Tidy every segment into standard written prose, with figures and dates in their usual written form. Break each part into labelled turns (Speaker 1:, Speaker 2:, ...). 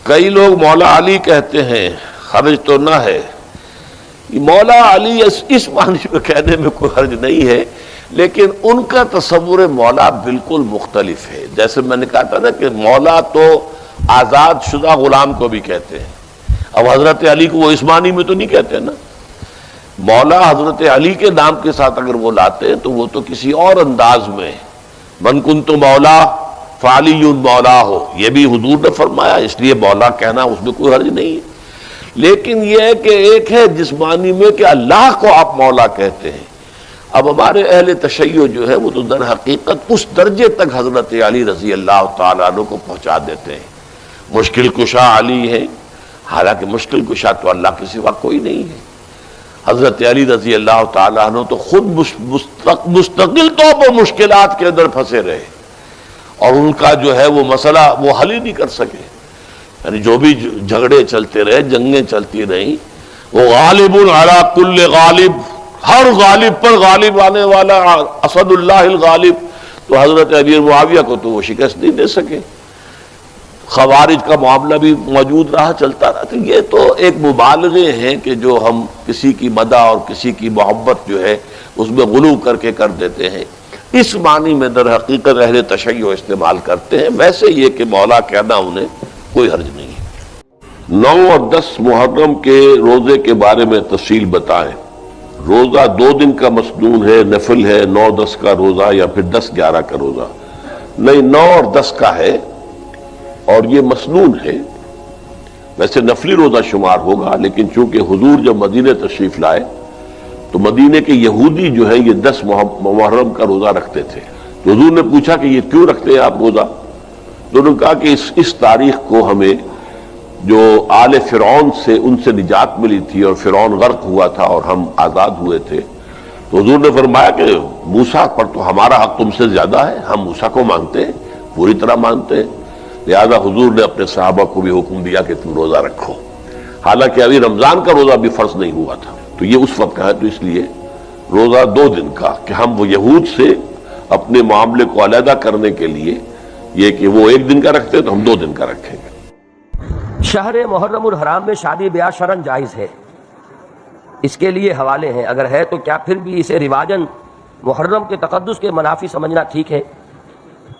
Speaker 1: کئی لوگ مولا علی کہتے ہیں، حرج تو نہ ہے. مولا علی اس معنی میں کہنے میں کوئی حرج نہیں ہے، لیکن ان کا تصور مولا بالکل مختلف ہے. جیسے میں نے کہا تھا نا کہ مولا تو آزاد شدہ غلام کو بھی کہتے ہیں. اب حضرت علی کو وہ اس معنی میں تو نہیں کہتے نا. مولا حضرت علی کے نام کے ساتھ اگر وہ لاتے ہیں تو وہ تو کسی اور انداز میں من کنت مولا فعلی مولا ہو، یہ بھی حضور نے فرمایا، اس لیے مولا کہنا اس میں کوئی حرج نہیں ہے. لیکن یہ ہے کہ ایک ہے جسمانی میں کہ اللہ کو آپ مولا کہتے ہیں. اب ہمارے اہل تشیع جو ہے وہ تو در حقیقت اس درجے تک حضرت علی رضی اللہ تعالیٰ عنہ کو پہنچا دیتے ہیں. مشکل کشا علی ہے، حالانکہ مشکل کشا تو اللہ کے سوا کوئی نہیں ہے. حضرت علی رضی اللہ تعالیٰ عنہ تو خود مستقل طور پر مشکلات کے اندر پھنسے رہے، اور ان کا جو ہے وہ مسئلہ وہ حل ہی نہیں کر سکے. یعنی جو بھی جھگڑے چلتے رہے، جنگیں چلتی رہیں، وہ غالب علی کل غالب، ہر غالب پر غالب آنے والا اسد اللہ الغالب. تو حضرت امیر معاویہ کو تو وہ شکست نہیں دے سکے. خوارج کا معاملہ بھی موجود رہا، چلتا رہا. تو یہ تو ایک مبالغے ہیں کہ جو ہم کسی کی مدح اور کسی کی محبت جو ہے اس میں غلو کر کے کر دیتے ہیں. اس معنی میں در حقیقت اہل تشیع استعمال کرتے ہیں. ویسے یہ کہ مولا کہنا انہیں کوئی حرج نہیں ہے. 9 اور 10 محرم کے روزے کے بارے میں تفصیل بتائیں. روزہ 2 دن کا مسنون ہے، نفل ہے، 9 10 کا روزہ یا پھر 10 11 کا روزہ؟ نہیں، 9 اور 10 کا ہے اور یہ مسنون ہے. ویسے نفلی روزہ شمار ہوگا، لیکن چونکہ حضور جب مدینہ تشریف لائے تو مدینہ کے یہودی جو ہے یہ 10 محرم کا روزہ رکھتے تھے. تو حضور نے پوچھا کہ یہ کیوں رکھتے ہیں آپ روزہ؟ تو انہوں نے کہا کہ اس تاریخ کو ہمیں جو آل فرعون سے ان سے نجات ملی تھی اور فرعون غرق ہوا تھا اور ہم آزاد ہوئے تھے. تو حضور نے فرمایا کہ موسیٰ پر تو ہمارا حق تم سے زیادہ ہے، ہم موسیٰ کو مانتے ہیں، پوری طرح مانتے ہیں. لہذا حضور نے اپنے صحابہ کو بھی حکم دیا کہ تم روزہ رکھو. حالانکہ ابھی رمضان کا روزہ بھی فرض نہیں ہوا تھا. تو یہ اس وقت کا ہے، تو اس لیے روزہ 2 دن کا کہ ہم وہ یہود سے اپنے معاملے کو علیحدہ کرنے کے لیے یہ کہ وہ 1 دن کا رکھتے تو ہم 2 دن کا رکھیں گے.
Speaker 2: شہر محرم الحرام میں شادی بیاہ شرعاً جائز ہے، اس کے لیے حوالے ہیں. اگر ہے تو کیا پھر بھی اسے رواجاً محرم کے تقدس کے منافی سمجھنا ٹھیک ہے؟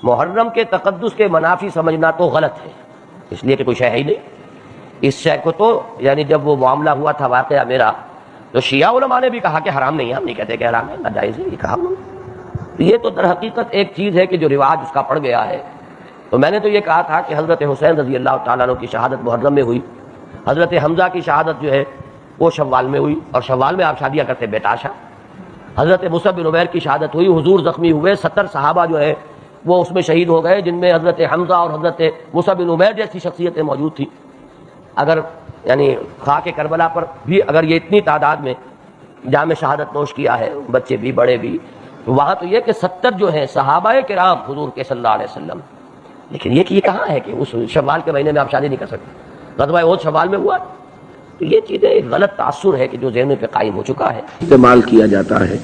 Speaker 2: محرم کے تقدس کے منافی سمجھنا تو غلط ہے، اس لیے کہ کوئی شے ہی نہیں. اس شے کو تو یعنی جب وہ معاملہ ہوا تھا واقعہ میرا، تو شیعہ علماء نے بھی کہا کہ حرام نہیں ہے، ہم نہیں کہتے کہ حرام ہے، ناجائز ہے، یہ کہا. یہ تو در حقیقت ایک چیز ہے کہ جو رواج اس کا پڑ گیا ہے. تو میں نے تو یہ کہا تھا کہ حضرت حسین رضی اللہ تعالیٰ عنہ کی شہادت محرم میں ہوئی، حضرت حمزہ کی شہادت جو ہے وہ شوال میں ہوئی، اور شوال میں آپ شادیاں کرتے بے تاشا. حضرت مصعب بن عمیر کی شہادت ہوئی، حضور زخمی ہوئے، 70 صحابہ جو ہے وہ اس میں شہید ہو گئے، جن میں حضرت حمزہ اور حضرت مصعب بن عمیر جیسی شخصیتیں موجود تھیں. اگر یعنی خاک کربلا پر بھی اگر یہ اتنی تعداد میں جام شہادت نوش کیا ہے، بچے بھی بڑے بھی، تو وہاں تو یہ کہ 70 جو ہیں صحابہ کرام حضور کے صلی اللہ علیہ وسلم. لیکن یہ کہاں ہے کہ اس شوال کے مہینے میں آپ شادی نہیں کر سکتے؟ غزوہ احد شوال میں ہوا. تو یہ چیزیں ایک غلط تاثر ہے کہ جو ذہن پہ قائم ہو چکا ہے.
Speaker 3: استعمال کیا جاتا ہے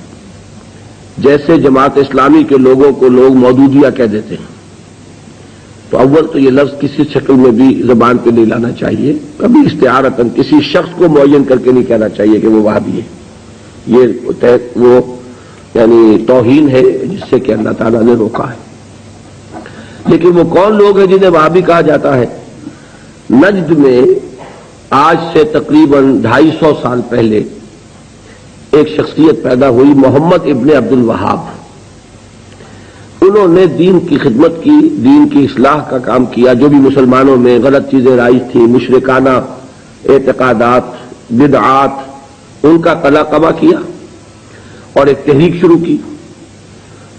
Speaker 3: جیسے جماعت اسلامی کے لوگوں کو لوگ مودودیہ کہہ دیتے ہیں. تو اول تو یہ لفظ کسی شکل میں بھی زبان پہ نہیں لانا چاہیے. کبھی استعارتاً کسی شخص کو معین کر کے نہیں کہنا چاہیے کہ وہ وہابی ہے. یہ وہ یعنی توہین ہے جس سے کہ اللہ تعالیٰ نے روکا ہے. لیکن وہ کون لوگ ہیں جنہیں وہابی کہا جاتا ہے؟ نجد میں آج سے تقریباً 250 سال پہلے ایک شخصیت پیدا ہوئی، محمد ابن عبد الوہاب. انہوں نے دین کی خدمت کی، دین کی اصلاح کا کام کیا. جو بھی مسلمانوں میں غلط چیزیں رائج تھیں، مشرکانہ اعتقادات، بدعات، ان کا قلقمہ کیا اور ایک تحریک شروع کی.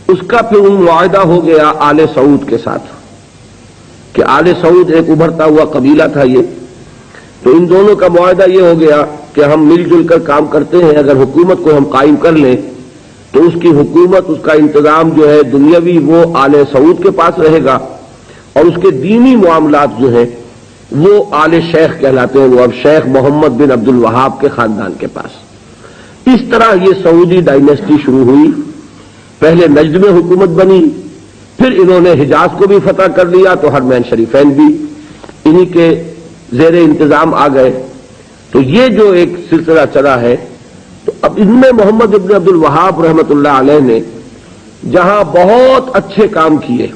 Speaker 3: اس کا پھر معاہدہ ہو گیا آل سعود کے ساتھ کہ آل سعود ایک ابھرتا ہوا قبیلہ تھا یہ. تو ان دونوں کا معاہدہ یہ ہو گیا کہ ہم مل جل کر کام کرتے ہیں، اگر حکومت کو ہم قائم کر لیں تو اس کی حکومت، اس کا انتظام جو ہے دنیاوی وہ آل سعود کے پاس رہے گا، اور اس کے دینی معاملات جو ہیں وہ آل شیخ کہلاتے ہیں، وہ اب شیخ محمد بن عبد الوہاب کے خاندان کے پاس. اس طرح یہ سعودی ڈائنیسٹی شروع ہوئی. پہلے نجد میں حکومت بنی، پھر انہوں نے حجاز کو بھی فتح کر لیا، تو حرمین شریفین بھی انہی کے زیر انتظام آ گئے. تو یہ جو ایک سلسلہ چلا ہے، تو اب ان میں محمد ابن عبد الوہاب رحمۃ اللہ علیہ نے جہاں بہت اچھے کام کیے،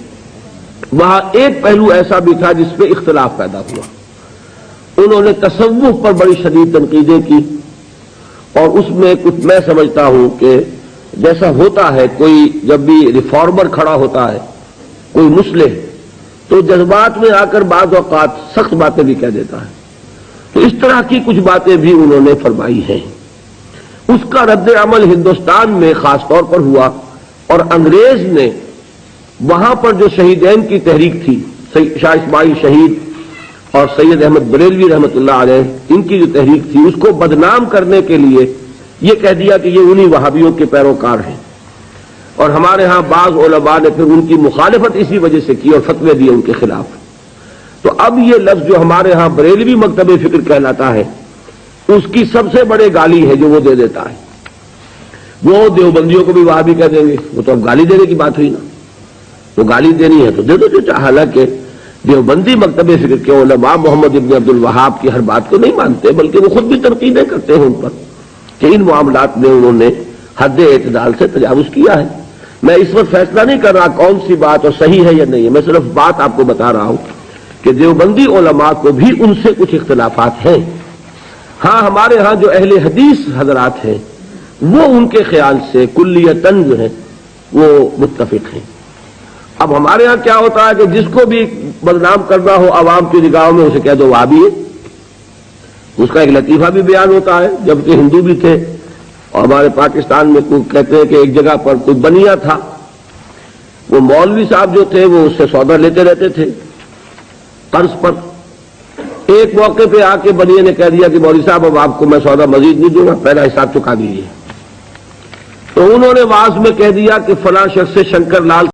Speaker 3: وہاں ایک پہلو ایسا بھی تھا جس پہ اختلاف پیدا ہوا. انہوں نے تصوف پر بڑی شدید تنقیدیں کی، اور اس میں کچھ میں سمجھتا ہوں کہ جیسا ہوتا ہے کوئی جب بھی ریفارمر کھڑا ہوتا ہے، کوئی مصلح، تو جذبات میں آ کر بعض اوقات سخت باتیں بھی کہہ دیتا ہے. تو اس طرح کی کچھ باتیں بھی انہوں نے فرمائی ہیں. اس کا رد عمل ہندوستان میں خاص طور پر ہوا، اور انگریز نے وہاں پر جو شہیدین کی تحریک تھی، شاہ اسماعیل شہید اور سید احمد بریلوی رحمۃ اللہ علیہ، ان کی جو تحریک تھی، اس کو بدنام کرنے کے لیے یہ کہہ دیا کہ یہ انہی وہابیوں کے پیروکار ہیں. اور ہمارے ہاں بعض علماء نے پھر ان کی مخالفت اسی وجہ سے کی اور فتوے دیے ان کے خلاف. تو اب یہ لفظ جو ہمارے ہاں بریلوی مکتب فکر کہلاتا ہے، اس کی سب سے بڑے گالی ہے جو وہ دے دیتا ہے. وہ دیوبندیوں کو بھی وہابی کہہ دیں گے، وہ تو اب گالی دینے کی بات ہوئی نا. وہ گالی دینی ہے تو دے دو جو چاہے. حالانکہ دیوبندی مکتب فکر کے علماء محمد ابن عبد الوہاب کی ہر بات کو نہیں مانتے، بلکہ وہ خود بھی تنقیدیں کرتے ہیں ان پر کہ ان معاملات میں انہوں نے حد اعتدال سے تجاوز کیا ہے. میں اس وقت فیصلہ نہیں کر رہا کون سی بات اور صحیح ہے یا نہیں ہے، میں صرف بات آپ کو بتا رہا ہوں کہ دیوبندی علماء کو بھی ان سے کچھ اختلافات ہیں. ہاں ہمارے ہاں جو اہل حدیث حضرات ہیں وہ ان کے خیال سے کلیتاً جو ہے وہ متفق ہیں. اب ہمارے ہاں کیا ہوتا ہے کہ جس کو بھی بدنام کرنا ہو عوام کی نگاہوں میں اسے کہہ دو وہابی ہے. اس کا ایک لطیفہ بھی بیان ہوتا ہے. جبکہ ہندو بھی تھے، اور ہمارے پاکستان میں کوئی کہتے ہیں کہ ایک جگہ پر کوئی بنیا تھا، وہ مولوی صاحب جو تھے وہ اس سے سودا لیتے رہتے تھے قرض پر. ایک موقع پہ آ کے بنیا نے کہہ دیا کہ مولوی صاحب اب آپ کو میں سودا مزید نہیں دوں گا، پہلا حساب چکا دیجیے. تو انہوں نے واز میں کہہ دیا کہ فلاں شخص سے شنکر لال